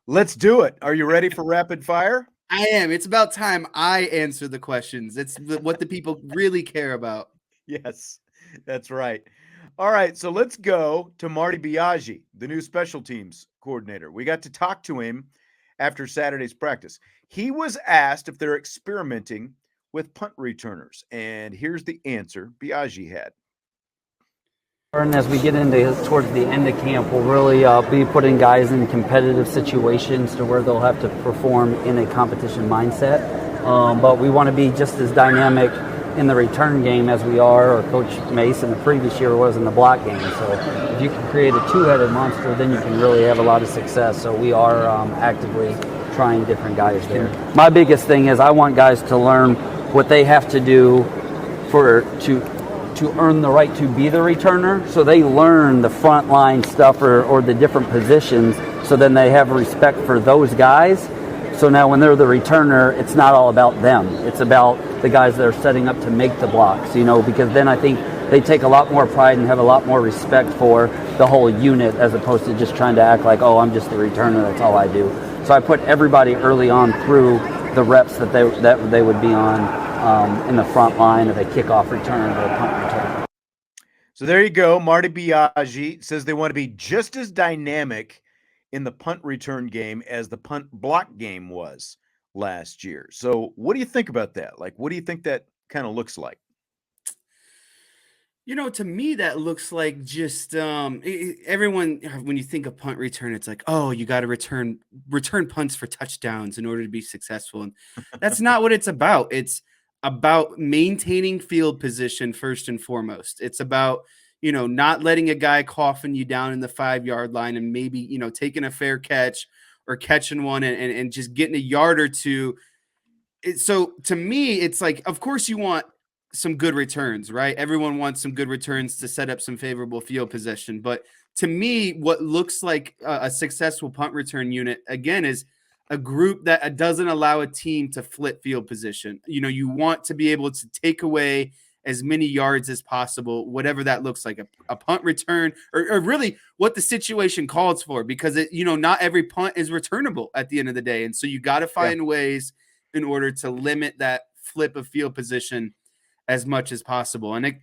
Let's do it. Are you ready for rapid fire? I am. It's about time I answer the questions. It's what the people really care about. Yes, that's right. All right, so let's go to Marty Biagi, the new special teams coordinator. We got to talk to him after Saturday's practice. He was asked if they're experimenting with punt returners, and here's the answer Biagi had. And as we get into towards the end of camp, we'll really be putting guys in competitive situations to where they'll have to perform in a competition mindset. But we want to be just as dynamic in the return game as we are, or Coach Mason the previous year was in the block game. So if you can create a two-headed monster, then you can really have a lot of success. So we are actively trying different guys there. My biggest thing is I want guys to learn what they have to do to earn the right to be the returner, so they learn the front line stuff or the different positions, so then they have respect for those guys. So now when they're the returner, it's not all about them. It's about the guys that are setting up to make the blocks, because then I think they take a lot more pride and have a lot more respect for the whole unit, as opposed to just trying to act like, oh, I'm just the returner, that's all I do. So I put everybody early on through the reps that they would be on in the front line of a kickoff return or a punt return. So there you go. Marty Biagi says they want to be just as dynamic in the punt return game as the punt block game was last year. So what do you think about that? Like, what do you think that kind of looks like? To me, that looks like just everyone. When you think of punt return, it's like, oh, you got to return punts for touchdowns in order to be successful, and that's not what it's about. It's about maintaining field position first and foremost. It's about not letting a guy coughing you down in the 5-yard line and maybe taking a fair catch or catching one and just getting a yard or two. So to me, it's like, of course you want some good returns, right? Everyone wants some good returns to set up some favorable field possession. But to me, what looks like a successful punt return unit, again, is a group that doesn't allow a team to flip field position. You want to be able to take away as many yards as possible, whatever that looks like, a punt return or really what the situation calls for, because not every punt is returnable at the end of the day. And so you got to find ways in order to limit that flip of field position as much as possible. And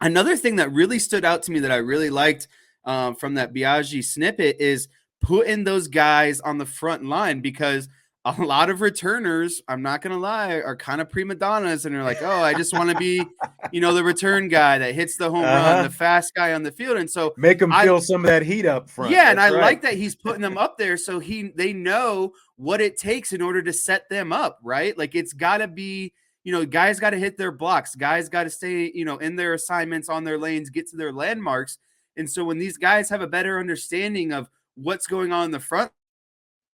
another thing that really stood out to me that I really liked from that Biagi snippet is putting those guys on the front line, because a lot of returners, I'm not going to lie, are kind of prima donnas and they're like, oh, I just want to be, the return guy that hits the home run, the fast guy on the field. And so make them feel some of that heat up front. Yeah. And I like that he's putting them up there so they know what it takes in order to set them up, right? Like it's got to be, guys got to hit their blocks. Guys got to stay, in their assignments, on their lanes, get to their landmarks. And so when these guys have a better understanding of what's going on in the front,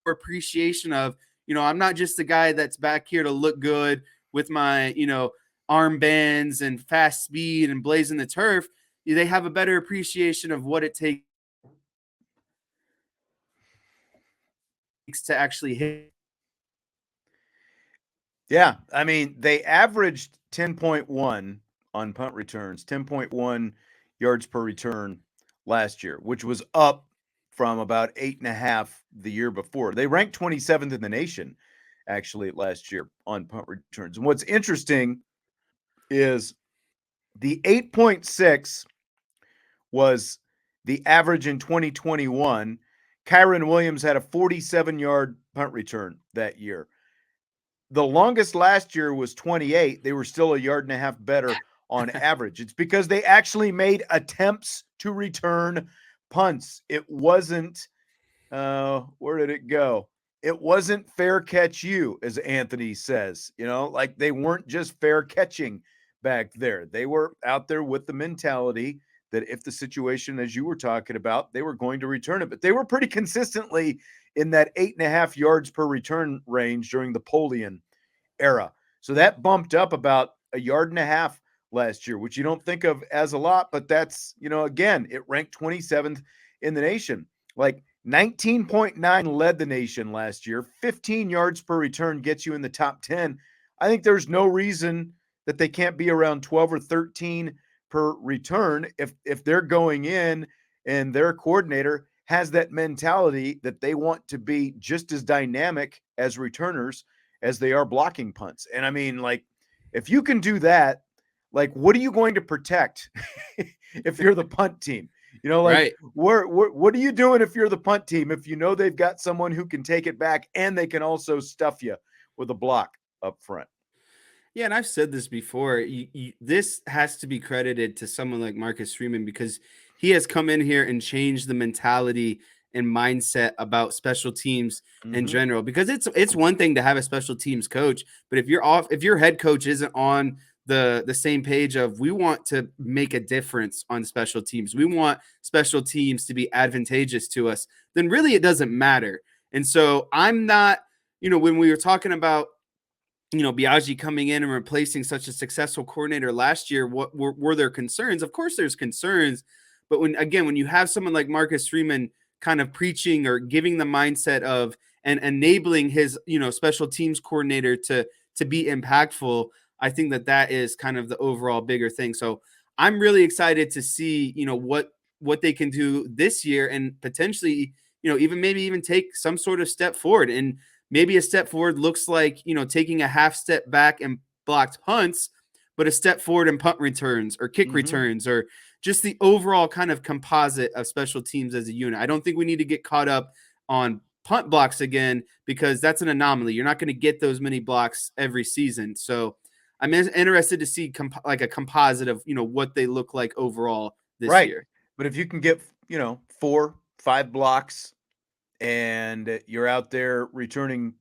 or appreciation of, I'm not just the guy that's back here to look good with my, armbands and fast speed and blazing the turf. They have a better appreciation of what it takes to actually hit. Yeah, I mean, they averaged 10.1 on punt returns, 10.1 yards per return last year, which was up from about 8.5 the year before. They ranked 27th in the nation, actually, last year on punt returns. And what's interesting is the 8.6 was the average in 2021. Kyron Williams had a 47-yard punt return that year. The longest last year was 28. They were still a yard and a half better on average. It's because they actually made attempts to return punts. It wasn't, where did it go? It wasn't fair catch you, as Anthony says. Like they weren't just fair catching back there. They were out there with the mentality that if the situation, as you were talking about, they were going to return it. But they were pretty consistently in that 8.5 yards per return range during the Polian era. So that bumped up about a yard and a half last year, which you don't think of as a lot, but that's, again, it ranked 27th in the nation. Like 19.9 led the nation last year. 15 yards per return gets you in the top 10. I think there's no reason that they can't be around 12 or 13 per return if they're going in and their coordinator has that mentality that they want to be just as dynamic as returners as they are blocking punts. And I mean, like, if you can do that, like, what are you going to protect if you're the punt team? You know, like, Right. what are you doing if you're the punt team if you know they've got someone who can take it back and they can also stuff you with a block up front? Yeah, and I've said this before. This has to be credited to someone like Marcus Freeman, because he has come in here and changed the mentality and mindset about special teams in Mhm. general. Because it's one thing to have a special teams coach, but if your head coach isn't on the same page of, we want to make a difference on special teams, we want special teams to be advantageous to us, then really it doesn't matter. And so I'm not, when we were talking about Biagi coming in and replacing such a successful coordinator last year, what were there concerns? Of course there's concerns, but when you have someone like Marcus Freeman kind of preaching or giving the mindset of and enabling his, special teams coordinator to be impactful, I think that is kind of the overall bigger thing. So I'm really excited to see, what they can do this year, and potentially, even take some sort of step forward. And maybe a step forward looks like, taking a half step back and blocked punts, but a step forward in punt returns or kick returns, or just the overall kind of composite of special teams as a unit. I don't think we need to get caught up on punt blocks again, because that's an anomaly. You're not going to get those many blocks every season. So I'm interested to see like a composite of, what they look like overall this year. But if you can get, 4, 5 blocks and you're out there returning,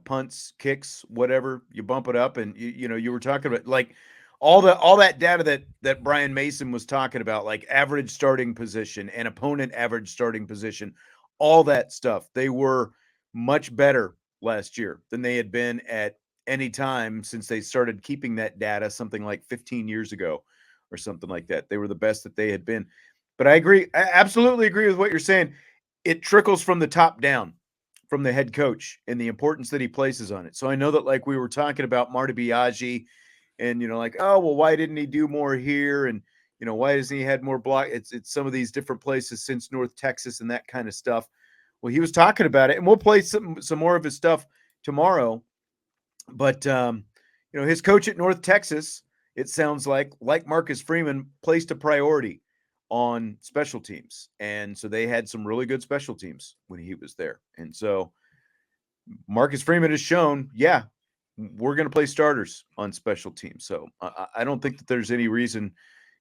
punts, kicks, whatever, you bump it up. And you were talking about, like, all that data that Brian Mason was talking about, like average starting position and opponent average starting position, all that stuff. They were much better last year than they had been at any time since they started keeping that data, something like 15 years ago or something like that. They were the best that they had been. But I absolutely agree with what you're saying. It trickles from the top down, from the head coach, and the importance that he places on it. So I know that, like, we were talking about Marty Biagi, and like, oh, well, why didn't he do more here? And why doesn't he had more block? It's some of these different places since North Texas and that kind of stuff. Well, he was talking about it, and we'll play some more of his stuff tomorrow. But his coach at North Texas, it sounds like Marcus Freeman, placed a priority on special teams. And so they had some really good special teams when he was there. And so Marcus Freeman has shown, yeah, we're going to play starters on special teams. So I don't think that there's any reason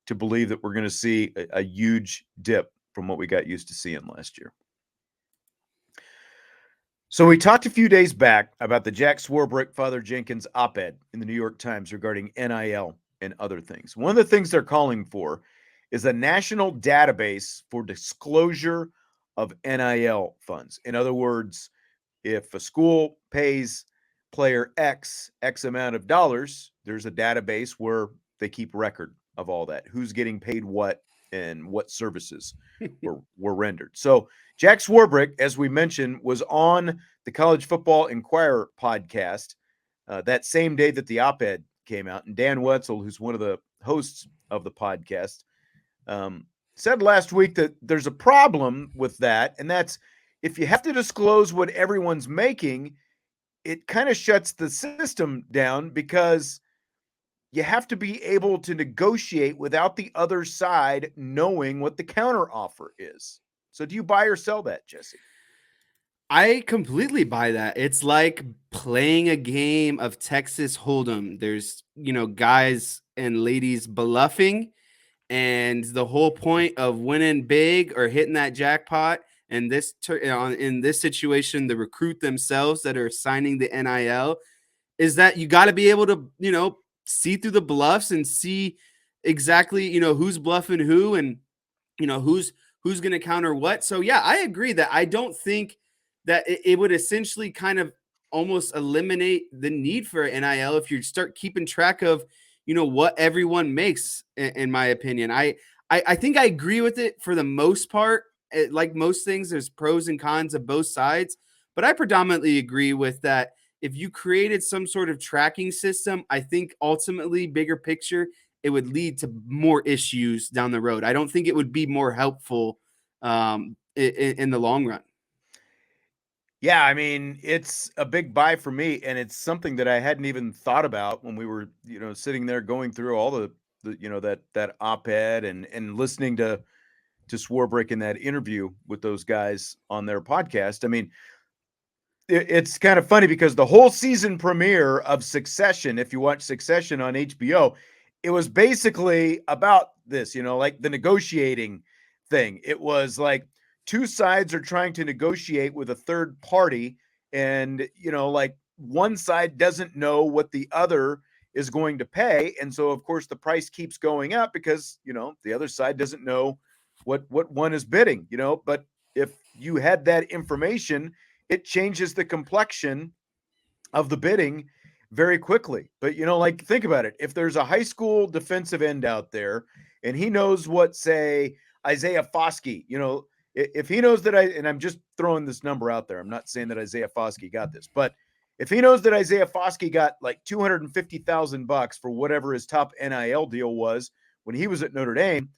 to believe that we're going to see a huge dip from what we got used to seeing last year. So we talked a few days back about the Jack Swarbrick, Father Jenkins Op-Ed in the New York Times regarding NIL and other things. One of the things they're calling for is a national database for disclosure of NIL funds. In other words, if a school pays player X amount of dollars, there's a database where they keep record of all that, who's getting paid what and what services were rendered. So Jack Swarbrick, as we mentioned, was on the College Football Enquirer podcast that same day that the op-ed came out. And Dan Wetzel, who's one of the hosts of the podcast, said last week that there's a problem with that. And that's, if you have to disclose what everyone's making, it kind of shuts the system down, because you have to be able to negotiate without the other side knowing what the counter offer is. So do you buy or sell that, Jesse? I completely buy that. It's like playing a game of Texas Hold'em. There's, guys and ladies bluffing, and the whole point of winning big or hitting that jackpot, and in this situation, the recruit themselves that are signing the NIL, is that you got to be able to, see through the bluffs and see exactly, who's bluffing who, and who's going to counter what. So yeah, I agree that I don't think that it would essentially kind of almost eliminate the need for NIL if you start keeping track of, what everyone makes. In my opinion, I think I agree with it for the most part. Like most things, there's pros and cons of both sides, but I predominantly agree with that. If you created some sort of tracking system, I think ultimately, bigger picture, it would lead to more issues down the road. I don't think it would be more helpful in the long run. Yeah, I mean, it's a big buy for me, and it's something that I hadn't even thought about when we were, sitting there going through all the that op-ed and listening to Swarbrick in that interview with those guys on their podcast. I mean, it's kind of funny because the whole season premiere of Succession, if you watch Succession on HBO, it was basically about this, like the negotiating thing. It was like two sides are trying to negotiate with a third party, and like one side doesn't know what the other is going to pay, and so of course the price keeps going up because the other side doesn't know what one is bidding. But if you had that information, it changes the complexion of the bidding very quickly. But like, think about it. If there's a high school defensive end out there and he knows what, say, Isaiah Foskey, if he knows that and I'm just throwing this number out there, I'm not saying that Isaiah Foskey got this, but if he knows that Isaiah Foskey got like $250,000 for whatever his top NIL deal was when he was at Notre Dame,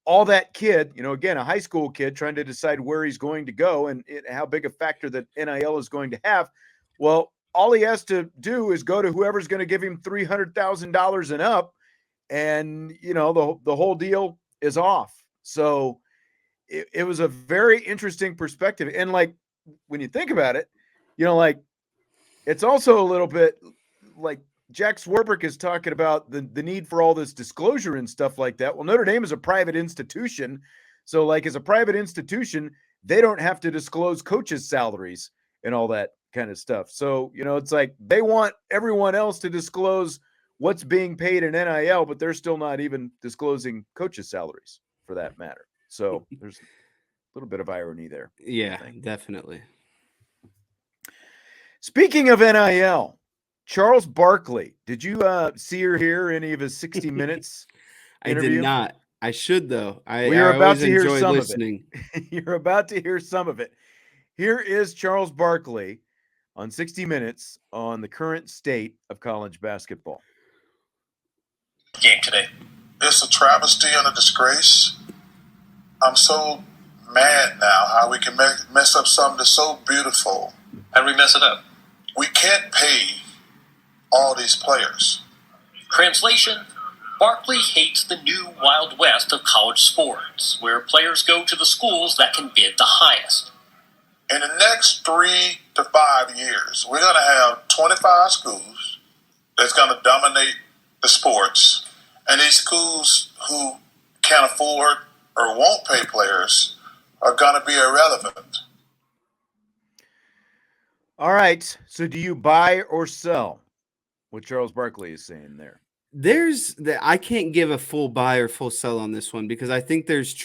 all that kid, again, a high school kid trying to decide where he's going to go and how big a factor that NIL is going to have. Well, all he has to do is go to whoever's going to give him $300,000 and up, and the whole deal is off. So it was a very interesting perspective. And like, when you think about it, like, it's also a little bit like Jack Swarbrick is talking about the need for all this disclosure and stuff like that. Well, Notre Dame is a private institution. So like, as a private institution, they don't have to disclose coaches' salaries and all that kind of stuff. So, it's like they want everyone else to disclose what's being paid in NIL, but they're still not even disclosing coaches' salaries for that matter. So there's a little bit of irony there. Yeah, definitely. Speaking of NIL, Charles Barkley, did you see or hear any of his 60 Minutes interview? I did not. I should, though. We're about to hear some listening. of it. You're about to hear some of it. Here is Charles Barkley on 60 Minutes on the current state of college basketball. Game today. It's a travesty and a disgrace. I'm so mad now how we can mess up something that's so beautiful. How do we mess it up? We can't pay all these players. Translation: Barkley hates the new Wild West of college sports, where players go to the schools that can bid the highest. In the next 3 to 5 years, we're going to have 25 schools that's going to dominate the sports, and these schools who can't afford or won't pay players are going to be irrelevant. All right. So do you buy or sell what Charles Barkley is saying there? I can't give a full buy or full sell on this one because I think there's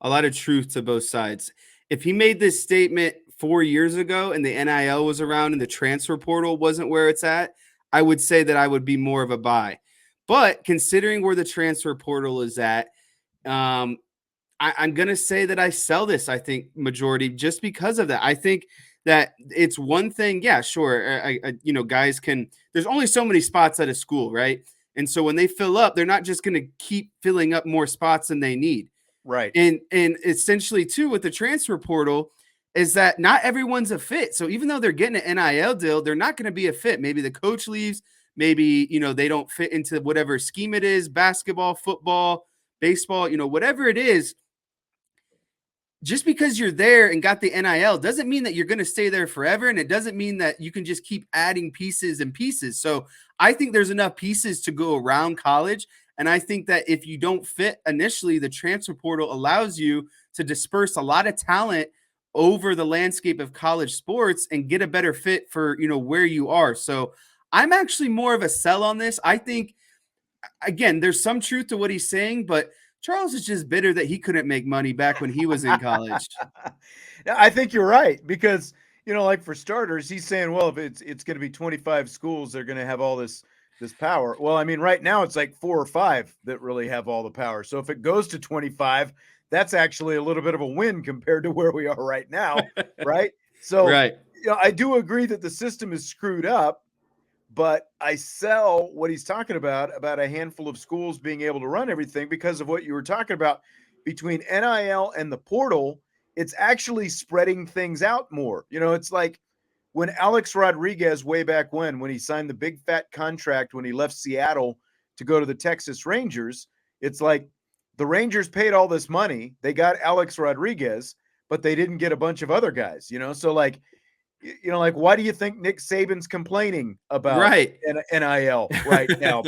a lot of truth to both sides. If he made this statement 4 years ago and the NIL was around and the transfer portal wasn't where it's at, I would say that I would be more of a buy. But considering where the transfer portal is at, I'm going to say that I sell this, I think, majority, just because of that. I think that it's one thing. Yeah, sure. Guys there's only so many spots at a school, right? And so when they fill up, they're not just going to keep filling up more spots than they need. Right. And essentially too, with the transfer portal is that not everyone's a fit. So even though they're getting an NIL deal, they're not going to be a fit. Maybe the coach leaves, maybe, they don't fit into whatever scheme it is, basketball, football, baseball, whatever it is. Just because you're there and got the NIL doesn't mean that you're going to stay there forever. And it doesn't mean that you can just keep adding pieces and pieces. So I think there's enough pieces to go around college. And I think that if you don't fit initially, the transfer portal allows you to disperse a lot of talent over the landscape of college sports and get a better fit for, where you are. So I'm actually more of a sell on this. I think, again, there's some truth to what he's saying, but Charles is just bitter that he couldn't make money back when he was in college. I think you're right because, like for starters, he's saying, well, if it's going to be 25 schools, they're going to have all this power. Well, I mean, right now it's like 4 or 5 that really have all the power. So if it goes to 25, that's actually a little bit of a win compared to where we are right now. Right. So right. I do agree that the system is screwed up, but I sell what he's talking about a handful of schools being able to run everything because of what you were talking about between NIL and the portal. it's actually spreading things out more. It's like when Alex Rodriguez way back when he signed the big fat contract when he left Seattle to go to the Texas Rangers, it's like the Rangers paid all this money. They got Alex Rodriguez, but they didn't get a bunch of other guys, So like, why do you think Nick Saban's complaining about NIL right now?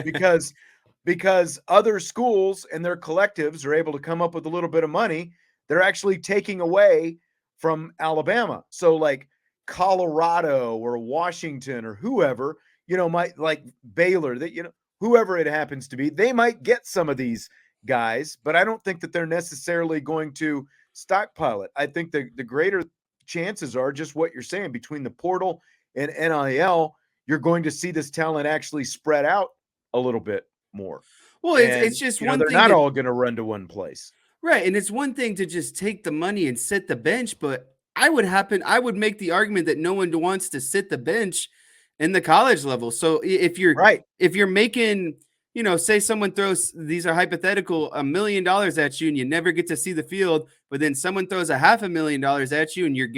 Because other schools and their collectives are able to come up with a little bit of money. They're actually taking away from Alabama. So like Colorado or Washington or whoever, might, like Baylor, that, whoever it happens to be, they might get some of these guys, but I don't think that they're necessarily going to stockpile it. I think the greater chances are just what you're saying, between the portal and NIL, you're going to see this talent actually spread out a little bit more. Well, it's just one they're thing. They're not all going to run to one place. Right. And it's one thing to just take the money and sit the bench, but I would make the argument that no one wants to sit the bench in the college level. So if you're making, say someone throws, these are hypothetical, $1 million at you and you never get to see the field, but then someone throws $500,000 at you and you're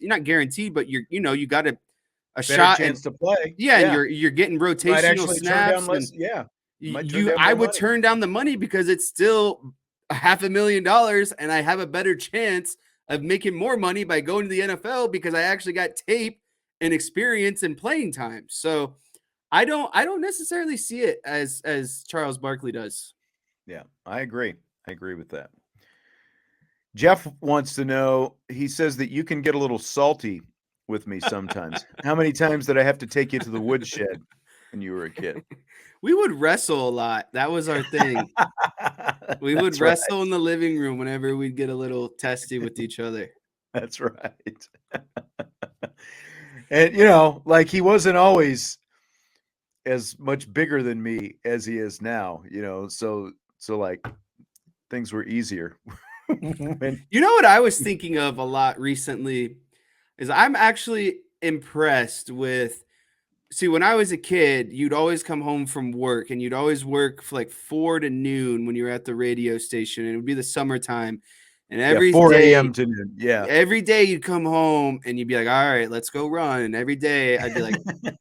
not guaranteed, but you got a shot chance to play. Yeah. And you're getting rotational snaps. I would turn down the money because it's still $500,000 and I have a better chance of making more money by going to the NFL because I actually got tape and experience and playing time. So I don't necessarily see it as Charles Barkley does. Yeah, I agree. I agree with that. Jeff wants to know, he says that you can get a little salty with me sometimes. How many times did I have to take you to the woodshed when you were a kid? We would wrestle a lot. That was our thing. We would wrestle in the living room whenever we'd get a little testy with each other. That's right. And, like he wasn't always as much bigger than me as he is now, so like things were easier. You know what I was thinking of a lot recently is I'm actually impressed with, when I was a kid, you'd always come home from work and you'd always work for like 4 to noon when you were at the radio station, and it would be the summertime. And every 4 day, a.m. to noon. Yeah. Every day you'd come home and you'd be like, all right, let's go run. And every day I'd be like,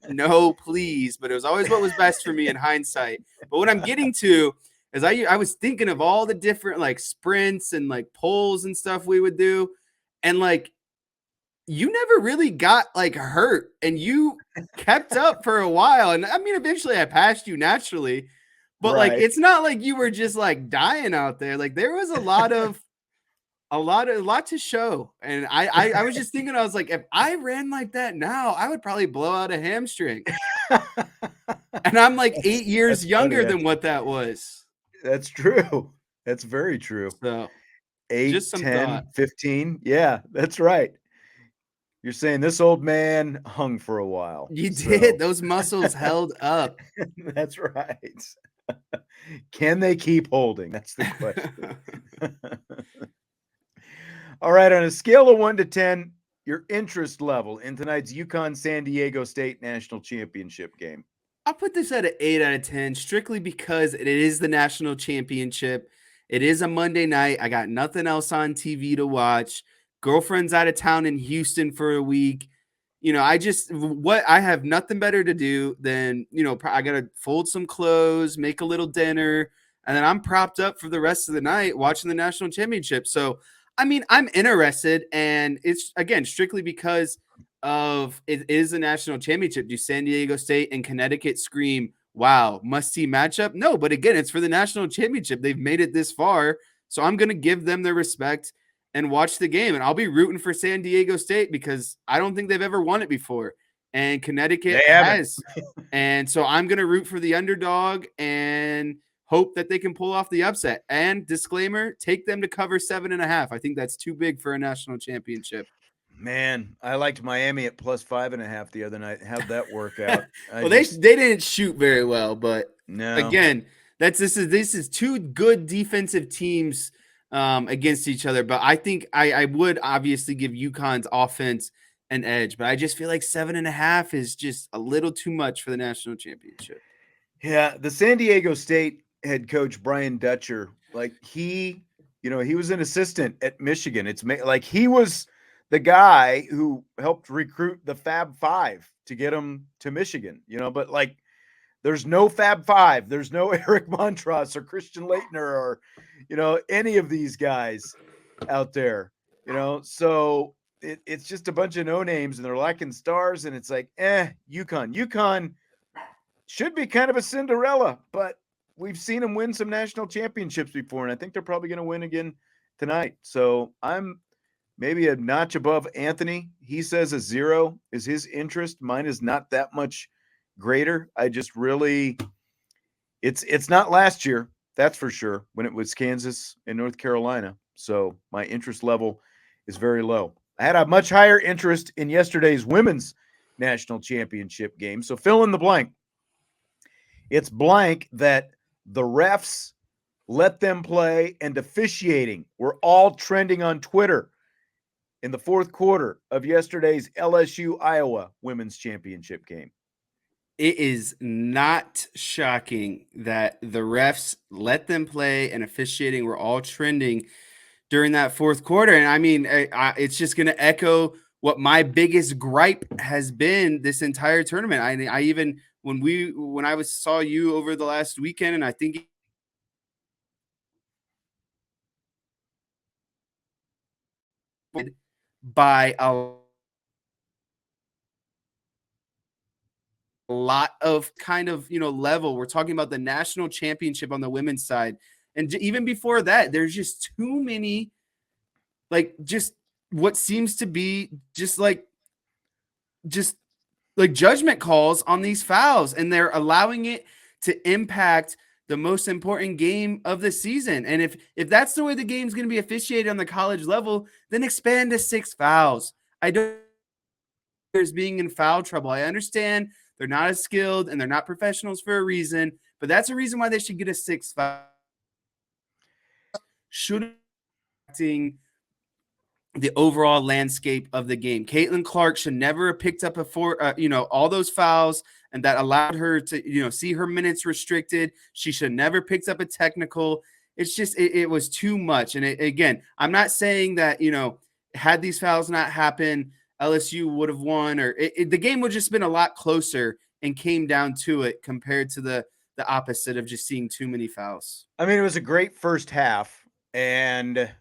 no, please. But it was always what was best for me in hindsight. But what I'm getting to is I was thinking of all the different like sprints and like poles and stuff we would do. And like, you never really got like hurt and you kept up for a while. And I mean, eventually I passed you naturally, but like, it's not like you were just like dying out there. Like there was a lot to show. And I was just thinking, I was like, if I ran like that now, I would probably blow out a hamstring. And I'm like 8 years younger than what that was. That's true. That's very true. So 8, 10, 15. Yeah, that's right. You're saying this old man hung for a while. You did. Those muscles held up. That's right. Can they keep holding? That's the question. All right. On a scale of 1 to 10, your interest level in tonight's UConn San Diego State National Championship game. I'll put this at an 8 out of 10, strictly because it is the national championship. It is a Monday night. I got nothing else on TV to watch. Girlfriend's out of town in Houston for a week. I have nothing better to do than, I got to fold some clothes, make a little dinner, and then I'm propped up for the rest of the night watching the national championship. So, I mean, I'm interested, and it's, again, strictly because of it is a national championship. Do San Diego State and Connecticut scream, wow, must-see matchup? No, but again, it's for the national championship. They've made it this far, so I'm going to give them their respect and watch the game. And I'll be rooting for San Diego State because I don't think they've ever won it before. And Connecticut has. And so I'm going to root for the underdog and hope that they can pull off the upset. And disclaimer, take them to cover 7.5. I think that's too big for a national championship. Man, I liked Miami at plus 5.5 the other night. How'd that work out? They didn't shoot very well, but no. Again, this is two good defensive teams against each other. But I think I would obviously give UConn's offense an edge, but I just feel like 7.5 is just a little too much for the national championship. Yeah, the San Diego State head coach Brian Dutcher, like he He was an assistant at Michigan. It's like he was the guy who helped recruit the Fab Five to get him to Michigan, but like there's no Fab Five. There's no Eric Montross or Christian Laettner or, any of these guys out there, so it's just a bunch of no names and they're lacking stars. And it's like, UConn should be kind of a Cinderella, but we've seen them win some national championships before. And I think they're probably going to win again tonight. So I'm maybe a notch above Anthony. He says a 0 is his interest. Mine is not that much greater. I just really, it's not last year, that's for sure, when it was Kansas and North Carolina. So my interest level is very low. I had a much higher interest in yesterday's women's national championship game. So fill in the blank. It's blank that the refs let them play and officiating were all trending on Twitter in the fourth quarter of yesterday's LSU-Iowa women's championship game. It is not shocking that the refs let them play and officiating were all trending during that fourth quarter. And I mean, it's just going to echo what my biggest gripe has been this entire tournament. I even, when I saw you over the last weekend, and I think by a lot of kind of, level. We're talking about the national championship on the women's side. And even before that, there's just too many, just what seems to be just like judgment calls on these fouls. And they're allowing it to impact the most important game of the season. And if that's the way the game's going to be officiated on the college level, then expand to 6 fouls. I don't there's being in foul trouble. I understand they're not as skilled and they're not professionals for a reason, but that's a reason why they should get a 6 foul. Should the overall landscape of the game. Caitlin Clark should never have picked up all those fouls, and that allowed her to, see her minutes restricted. She should never picked up a technical. It's just, it was too much. And again, I'm not saying that, had these fouls not happened, LSU would have won, or the game would just been a lot closer and came down to it compared to the opposite of just seeing too many fouls. I mean, it was a great first half. And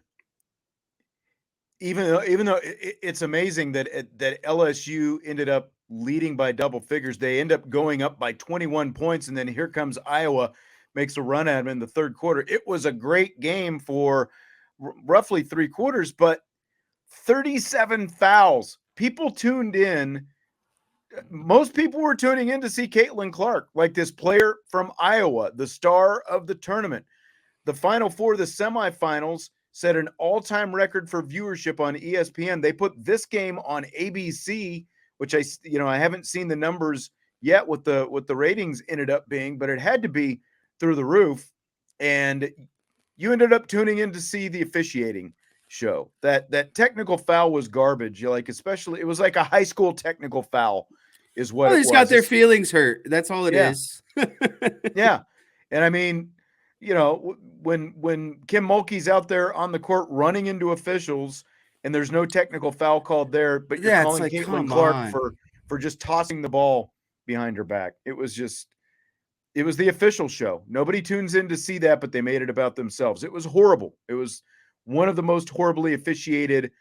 even though it's amazing that LSU ended up leading by double figures, they end up going up by 21 points, and then here comes Iowa, makes a run at them in the third quarter. It was a great game for roughly 3 quarters, but 37 fouls. People tuned in. Most people were tuning in to see Caitlin Clark, like this player from Iowa, the star of the tournament. The Final Four, the semifinals, set an all-time record for viewership on ESPN. They put this game on ABC, which I haven't seen the numbers yet what the ratings ended up being, but it had to be through the roof. And you ended up tuning in to see the officiating show. That technical foul was garbage. Especially it was like a high school technical foul is what it was. They just got their feelings hurt. That's all it is. Yeah. And I mean, when Kim Mulkey's out there on the court running into officials and there's no technical foul called there, but you're calling Caitlin Clark for just tossing the ball behind her back. It was the official show. Nobody tunes in to see that, but they made it about themselves. It was horrible. It was one of the most horribly officiated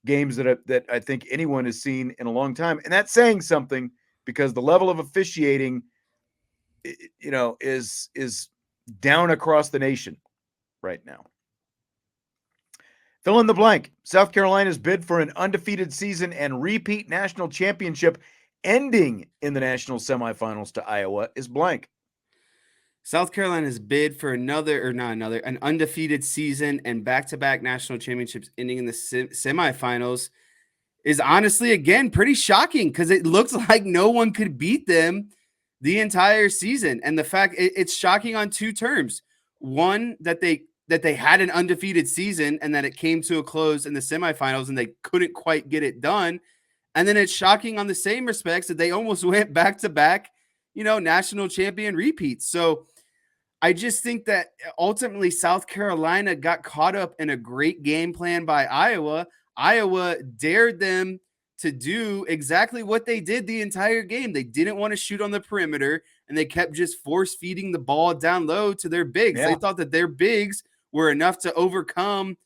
games that I think anyone has seen in a long time. And that's saying something, because the level of officiating, is down across the nation right now. Fill in the blank. South Carolina's bid for an undefeated season and repeat national championship ending in the national semifinals to Iowa is blank. South Carolina's bid for an undefeated season and back-to-back national championships ending in the semifinals is honestly, again, pretty shocking, because it looks like no one could beat them the entire season. And the fact it's shocking on 2 terms. One, that they had an undefeated season and that it came to a close in the semifinals and they couldn't quite get it done. And then it's shocking on the same respects that they almost went back to back, national champion repeats. So I just think that ultimately South Carolina got caught up in a great game plan by Iowa. Iowa dared them to do exactly what they did the entire game. They didn't want to shoot on the perimeter, and they kept just force feeding the ball down low to their bigs. Yeah. They thought that their bigs were enough to overcome,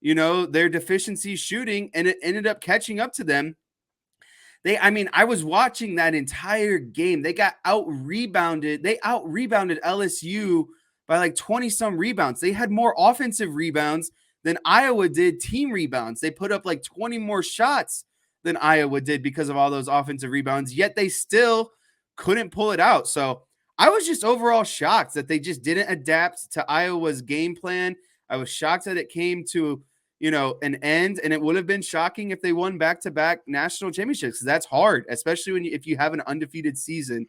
their deficiency shooting, and it ended up catching up to them. I was watching that entire game. They got out-rebounded. They out-rebounded LSU by like 20-some rebounds. They had more offensive rebounds than Iowa did team rebounds. They put up like 20 more shots than Iowa did because of all those offensive rebounds, yet they still couldn't pull it out. So I was just overall shocked that they just didn't adapt to Iowa's game plan. I was shocked that it came to an end, and it would have been shocking if they won back-to-back national championships. That's hard, especially if you have an undefeated season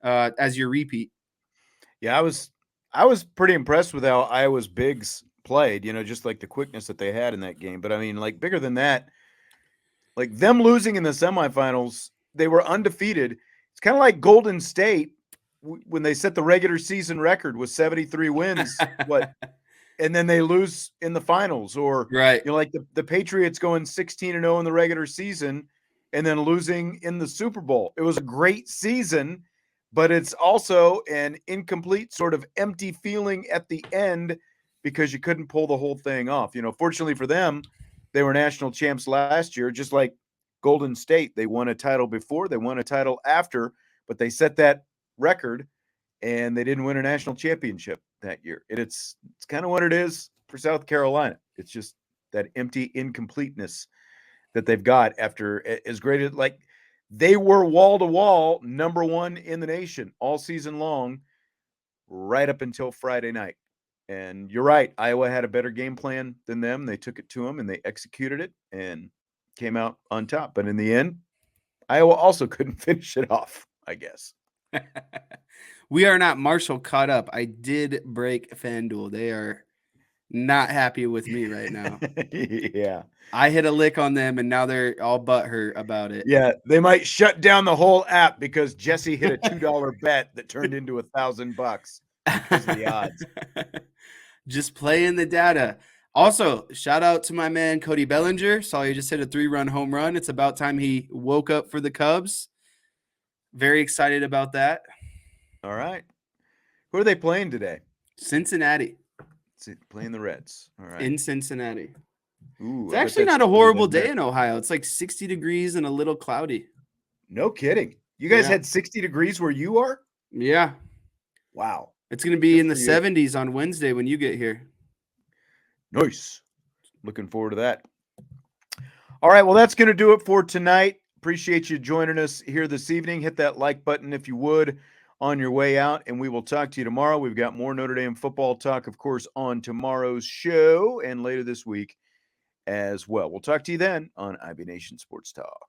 as your repeat. Yeah, I was pretty impressed with how Iowa's bigs played, just like the quickness that they had in that game. But I mean, like bigger than that, like them losing in the semifinals, they were undefeated. It's kind of like Golden State when they set the regular season record with 73 wins. And then they lose in the finals, or right. Like the Patriots going 16-0 in the regular season and then losing in the Super Bowl. It was a great season, but it's also an incomplete sort of empty feeling at the end because you couldn't pull the whole thing off. Fortunately for them, they were national champs last year, just like Golden State. They won a title before, they won a title after, but they set that record and they didn't win a national championship that year. It's kind of what it is for South Carolina. It's just that empty incompleteness that they've got after as great as like they were wall to wall number one in the nation all season long, right up until Friday night. And you're right. Iowa had a better game plan than them. They took it to them and they executed it and came out on top. But in the end, Iowa also couldn't finish it off, I guess. We are not Marshall caught up. I did break FanDuel. They are not happy with me right now. Yeah. I hit a lick on them, and now they're all butthurt about it. Yeah, they might shut down the whole app because Jesse hit a $2 bet that turned into $1,000 because of the odds. Just playing the data. Also, shout out to my man Cody Bellinger. Saw he just hit a 3-run home run. It's about time he woke up for the Cubs. Very excited about that. All right. Who are they playing today? Cincinnati. Playing the Reds. All right. In Cincinnati. Ooh, it's actually not a horrible day in Ohio. It's like 60 degrees and a little cloudy. No kidding. You guys had 60 degrees where you are? Yeah. Wow. It's going to be in the 70s on Wednesday when you get here. Nice. Looking forward to that. All right. Well, that's going to do it for tonight. Appreciate you joining us here this evening. Hit that like button if you would on your way out, and we will talk to you tomorrow. We've got more Notre Dame football talk, of course, on tomorrow's show and later this week as well. We'll talk to you then on IB Nation Sports Talk.